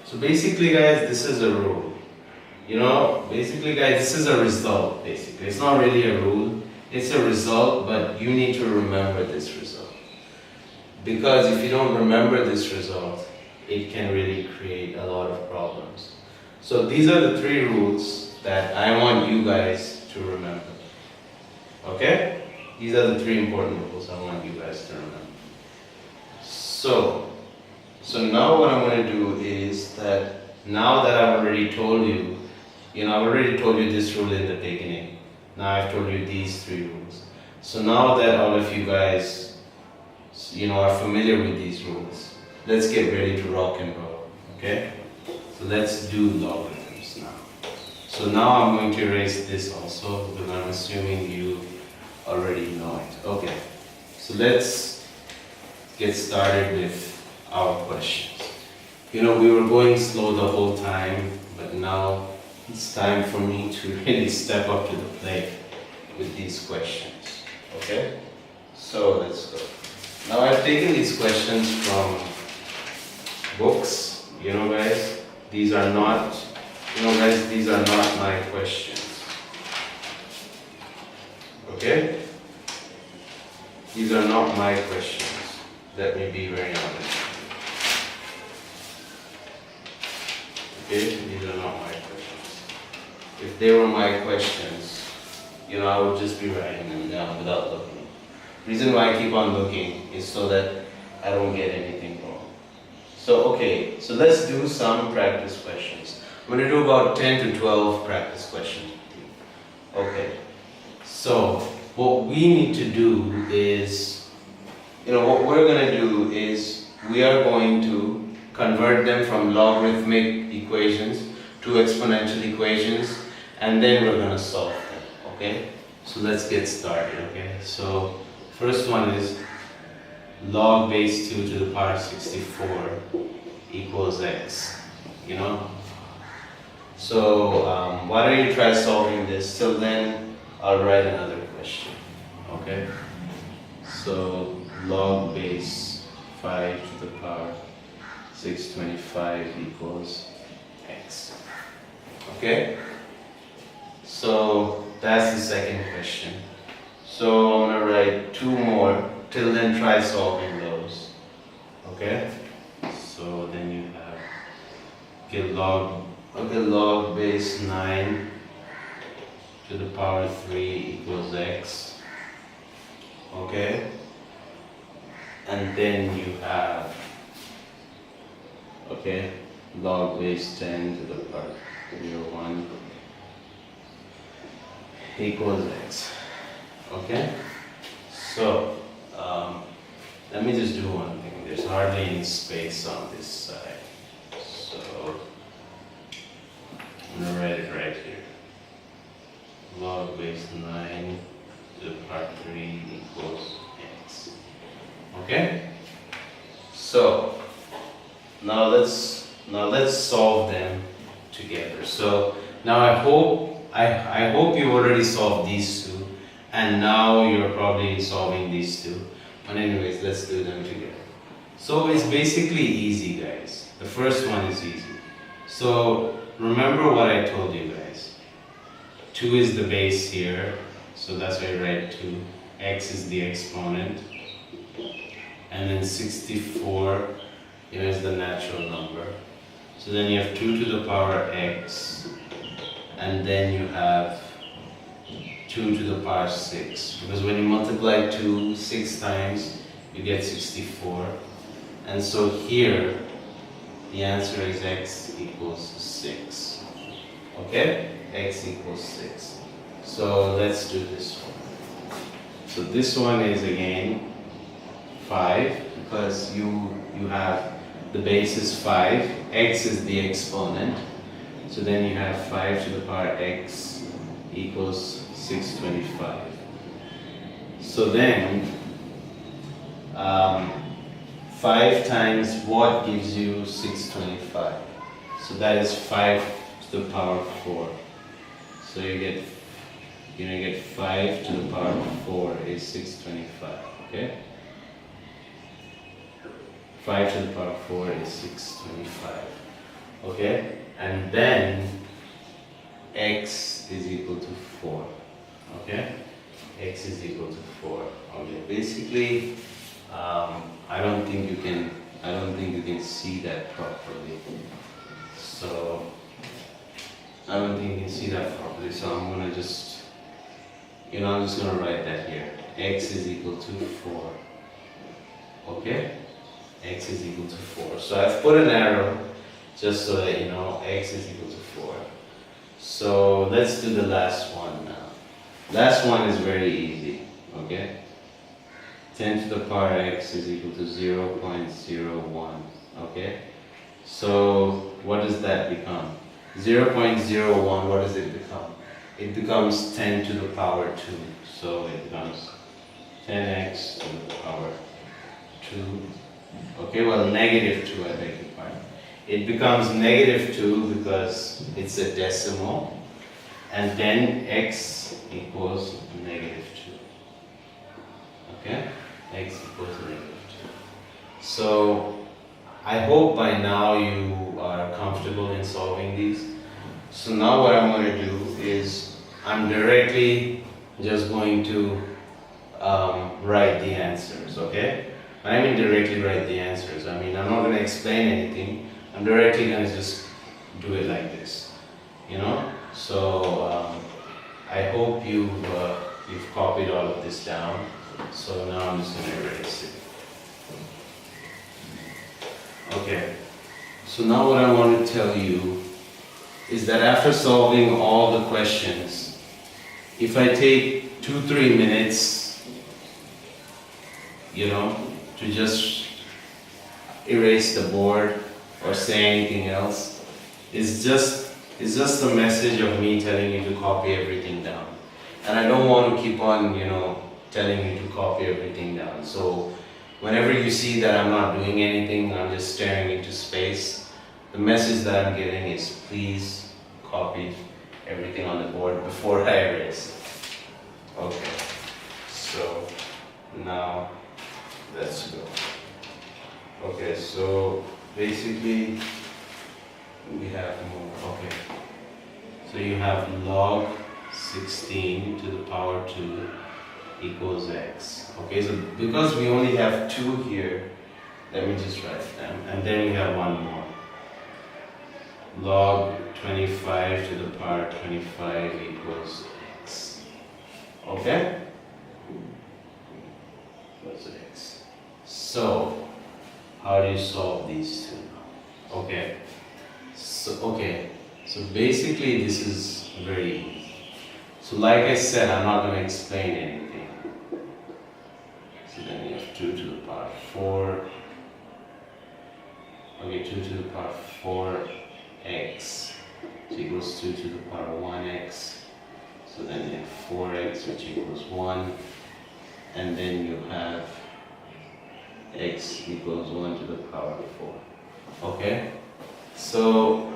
So basically guys, this is a rule. Basically guys, this is a result basically. It's not really a rule, it's a result, but you need to remember this result. Because if you don't remember this result, it can really create a lot of problems. So these are the 3 rules that I want you guys to remember. Okay? These are the 3 important rules I want you guys to remember. So now what I'm going to do is that now that I've already told you, I've already told you this rule in the beginning. Now I've told you these 3 rules. So now that all of you guys, are familiar with these rules, let's get ready to rock and roll. Okay? So let's do logarithms now. So now I'm going to erase this also because I'm assuming you already know it. Okay. So let's get started with our questions. We were going slow the whole time, but now it's time for me to really step up to the plate with these questions. Okay? So let's go. Now I've taken these questions from books, guys. These are not, these are not my questions. Okay? These are not my questions. Let me be very honest. Okay? These are not my questions. If they were my questions, I would just be writing them down without looking. The reason why I keep on looking is so that I don't get anything wrong. So let's do some practice questions. I'm going to do about 10 to 12 practice questions with you. Okay. So what we need to do is, what we're going to do is we are going to convert them from logarithmic equations to exponential equations, and then we're going to solve them. Okay? So let's get started. Okay? So first one is log base 2 to the power 64 equals x. So why don't you try solving this? Till then, I'll write another question. Okay? So log base 5 to the power 625 equals x. Okay? So that's the second question. So I'm going to write 2 more. Till then, try solving those. Okay? So then you have log base 9 to the power 3 equals x. Okay? And then you have log base 10 to the power 1 equals x. Okay? So let me just do one thing. There's hardly any space on this side. So I'm going to write it right here. Log base 9 to the power 3 equals x. Okay? So now let's solve them together. So now I hope you already solved these 2, and now you're probably solving these 2. But anyways, let's do them together. So it's basically easy, guys. The first one is easy. So remember what I told you guys. 2 is the base here, so that's why I write 2. X is the exponent, and then 64 is the natural number. So then you have 2 to the power x, and then you have 2 to the power 6, because when you multiply 2 6 times, you get 64. And so here, the answer is x equals 6. Okay? X equals 6. So let's do this one. So this one is again 5, because you have the base is 5, x is the exponent. So then you have 5 to the power x equals 625. So then 5 times what gives you 625? So that is 5 to the power 4. So you get 5 to the power 4 is 625. Okay? 5 to the power 4 is 625. okay? And then x is equal to 4, okay? X is equal to 4. Okay, basically, I don't think you can see that properly. So I don't think you can see that properly. So I'm gonna just, I'm just gonna write that here. X is equal to 4. Okay, x is equal to 4. So I've put an arrow just so that you know x is equal to 4. So let's do the last one now. Last one is very easy, okay? 10 to the power x is equal to 0.01, okay? So what does that become? 0.01, what does it become? It becomes 10 to the power 2. So it becomes 10x to the power 2. Okay, well, negative 2, I beg your pardon. It becomes negative 2 because it's a decimal. And then x equals negative 2. Okay? X equals negative 2. So, I hope by now you are comfortable in solving these. So now what I'm going to do is, I'm directly just going to write the answers, okay? When I mean directly write the answers, I mean I'm not going to explain anything. I'm directly going to just do it like this, So I hope you've copied all of this down. So now I'm just going to erase it. Okay. So now what I want to tell you is that after solving all the questions, if I take 2-3 minutes, to just erase the board or say anything else, it's just a message of me telling you to copy everything down. And I don't want to keep on, telling you to copy everything down. So whenever you see that I'm not doing anything, I'm just staring into space, the message that I'm getting is please copy everything on the board before I erase it. Okay, so now let's go. Okay, so basically we have more. Okay, so you have log 16 to the power 2 equals x. Okay, so because we only have 2 here, let me just write them, and then we have one more. Log 25 to the power 25 equals x. Okay? What's x? So, how do you solve these two? Okay. So basically this is very easy. So like I said, I'm not going to explain anything. So then you have 2 to the power 4. Okay, 2 to the power 4x. So equals 2 to the power 1x. So then you have 4x, which equals 1. And then you have x equals 1 to the power 4. Okay? So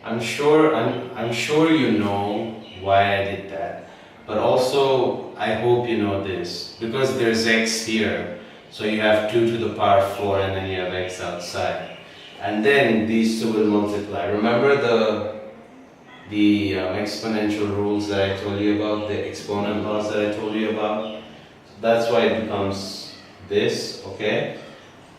I'm sure you know why I did that, but also I hope you know this, because there's x here, so you have 2 to the power 4 and then you have x outside, and then these two will multiply. Remember the exponential rules that I told you about, the exponent laws that I told you about? That's why it becomes this, okay?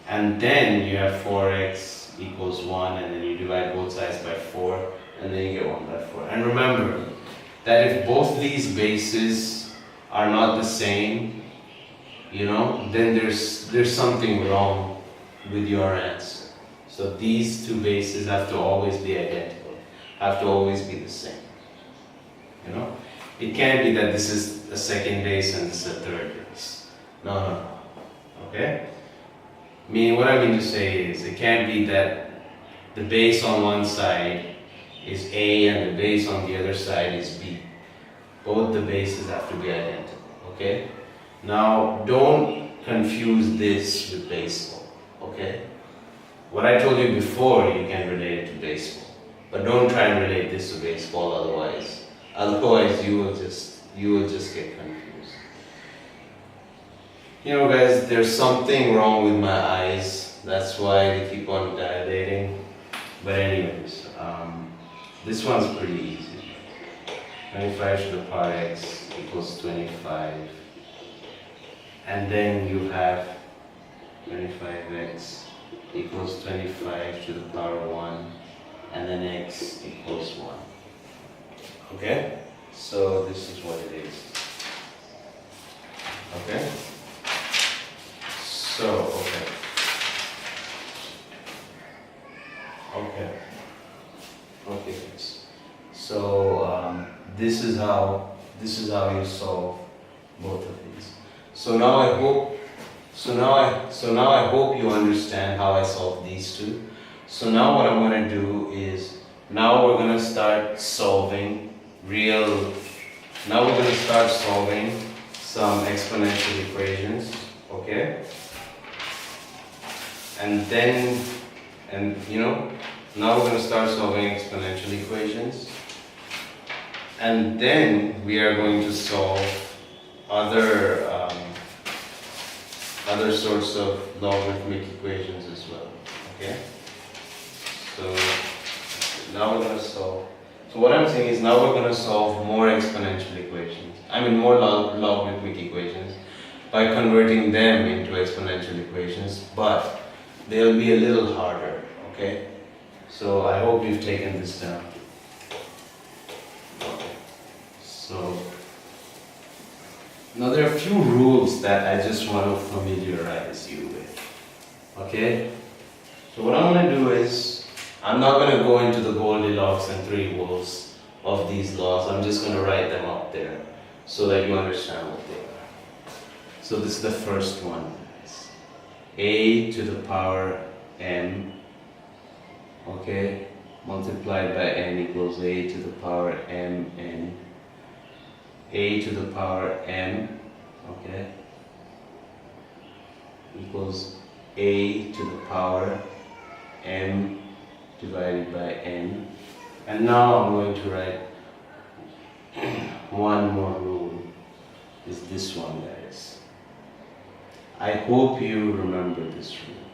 And then you have 4x equals 1, and then you divide both sides by 4, and then you get 1 by 4. And remember that if both these bases are not the same, then there's something wrong with your answer. So these two bases have to always be identical, have to always be the same. It can't be that this is a second base and this is a third base. No. Okay? What I mean to say is, it can't be that the base on one side is A and the base on the other side is B. Both the bases have to be identical, okay? Now, don't confuse this with baseball, okay? What I told you before, you can relate it to baseball. But don't try and relate this to baseball, otherwise you will just get confused. Guys, there's something wrong with my eyes. That's why they keep on dilating. This one's pretty easy. 25 to the power x equals 25. And then you have 25x equals 25 to the power 1, and then x equals 1. Okay? So this is what it is. Okay? So, okay. Okay. Okay, guys. So this is how you solve both of these. So now I hope you understand how I solve these two. So now what I'm going to do is, now we're going to start solving some exponential equations, okay? Now we're going to start solving exponential equations. And then we are going to solve other sorts of logarithmic equations as well. Okay? So now we're going to solve. So what I'm saying is, now we're going to solve more exponential equations. More logarithmic equations by converting them into exponential equations, but they'll be a little harder. Okay? So I hope you've taken this down. Okay. So now there are a few rules that I just want to familiarize you with. Okay? So what I'm going to do is, I'm not going to go into the Goldilocks and three wolves of these laws. I'm just going to write them up there so that you understand what they are. So this is the first one. A to the power m, okay, multiplied by n equals a to the power mn. A to the power m, okay, equals a to the power m divided by n. And now I'm going to write one more rule, is this one, guys. I hope you remember this rule.